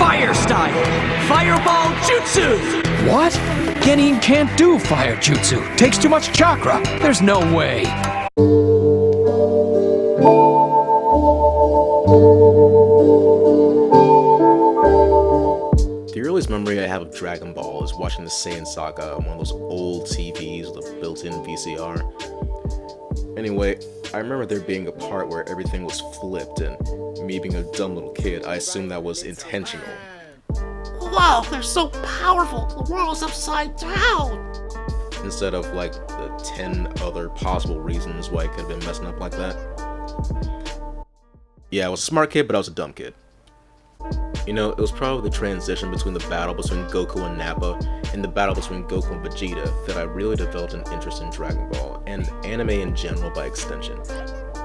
Fire style! Fireball Jutsu! What? Genin can't do fire jutsu. Takes too much chakra. There's no way. The earliest memory I have of Dragon Ball is watching the Saiyan Saga on one of those old TVs with a built-in VCR. Anyway, I remember there being a part where everything was flipped, and me being a dumb little kid, I assumed that was intentional. Wow, they're so powerful, the world is upside down! Instead of like the 10 other possible reasons why it could have been messing up like that. Yeah, I was a smart kid, but I was a dumb kid. You know, it was probably the transition between the battle between Goku and Nappa and the battle between Goku and Vegeta that I really developed an interest in Dragon Ball, and anime in general by extension.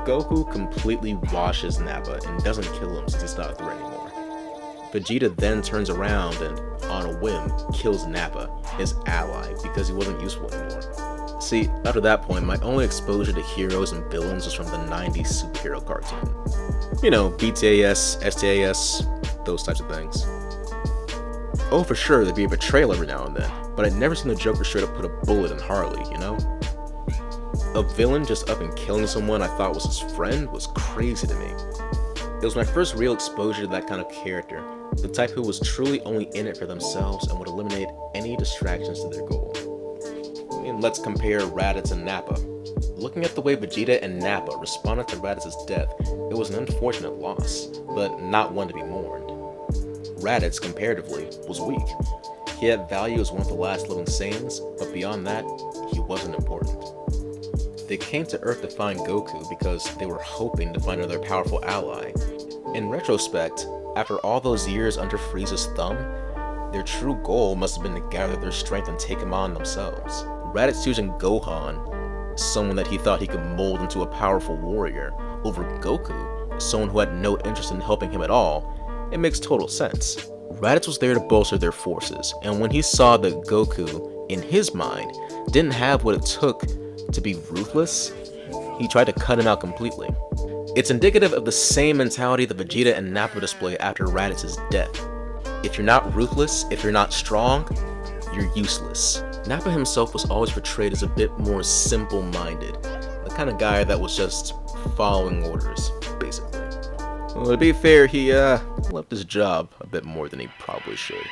Goku completely washes Nappa and doesn't kill him since he's not a threat anymore. Vegeta then turns around and, on a whim, kills Nappa, his ally, because he wasn't useful anymore. See, after that point, my only exposure to heroes and villains was from the 90s superhero cartoon. You know, BTAS, STAS, those types of things. Oh, for sure, there'd be a betrayal every now and then, but I'd never seen the Joker straight up put a bullet in Harley, you know? A villain just up and killing someone I thought was his friend was crazy to me. It was my first real exposure to that kind of character, the type who was truly only in it for themselves and would eliminate any distractions to their goal. I mean, let's compare Raditz and Nappa. Looking at the way Vegeta and Nappa responded to Raditz's death, it was an unfortunate loss, but not one to be mourned. Raditz, comparatively, was weak. He had value as one of the last living Saiyans, but beyond that, he wasn't important. They came to Earth to find Goku because they were hoping to find another powerful ally. In retrospect, after all those years under Frieza's thumb, their true goal must have been to gather their strength and take him on themselves. Raditz choosing Gohan, someone that he thought he could mold into a powerful warrior, over Goku, someone who had no interest in helping him at all, it makes total sense. Raditz was there to bolster their forces, and when he saw that Goku, in his mind, didn't have what it took to be ruthless, he tried to cut him out completely. It's indicative of the same mentality that Vegeta and Nappa display after Raditz's death. If you're not ruthless, if you're not strong, you're useless. Nappa himself was always portrayed as a bit more simple-minded, the kind of guy that was just following orders, basically. Well, to be fair, he left his job a bit more than he probably should.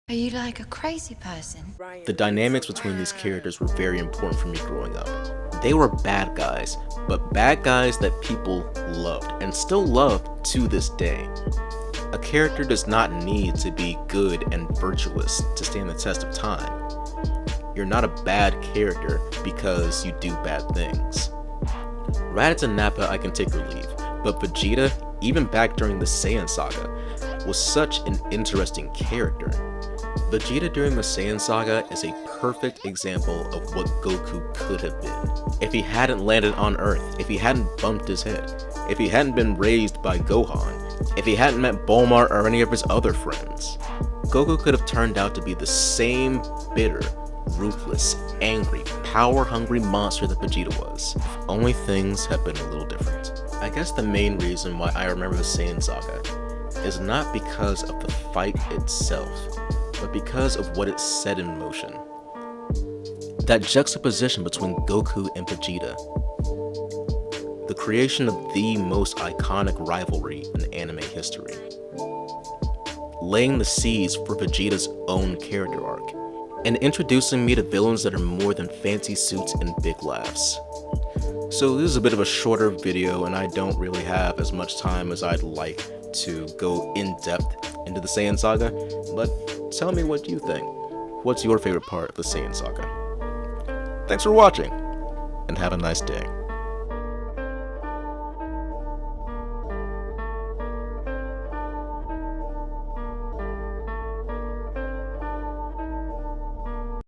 Are you like a crazy person? The dynamics between these characters were very important for me growing up. They were bad guys, but bad guys that people loved, and still love to this day. A character does not need to be good and virtuous to stand the test of time. You're not a bad character because you do bad things. Raditz and Nappa I can take or leave, but Vegeta, even back during the Saiyan Saga, was such an interesting character. Vegeta during the Saiyan Saga is a perfect example of what Goku could have been. If he hadn't landed on Earth, if he hadn't bumped his head, if he hadn't been raised by Gohan, if he hadn't met Bulma or any of his other friends, Goku could have turned out to be the same bitter, ruthless, angry, power-hungry monster that Vegeta was. If only things had been a little different. I guess the main reason why I remember the Saiyan Saga is not because of the fight itself, but because of what it set in motion. That juxtaposition between Goku and Vegeta. The creation of the most iconic rivalry in anime history. Laying the seeds for Vegeta's own character arc. And introducing me to villains that are more than fancy suits and big laughs. So this is a bit of a shorter video, and I don't really have as much time as I'd like to go in depth into the Saiyan Saga, but tell me what you think. What's your favorite part of the Saiyan Saga? Thanks for watching, and have a nice day.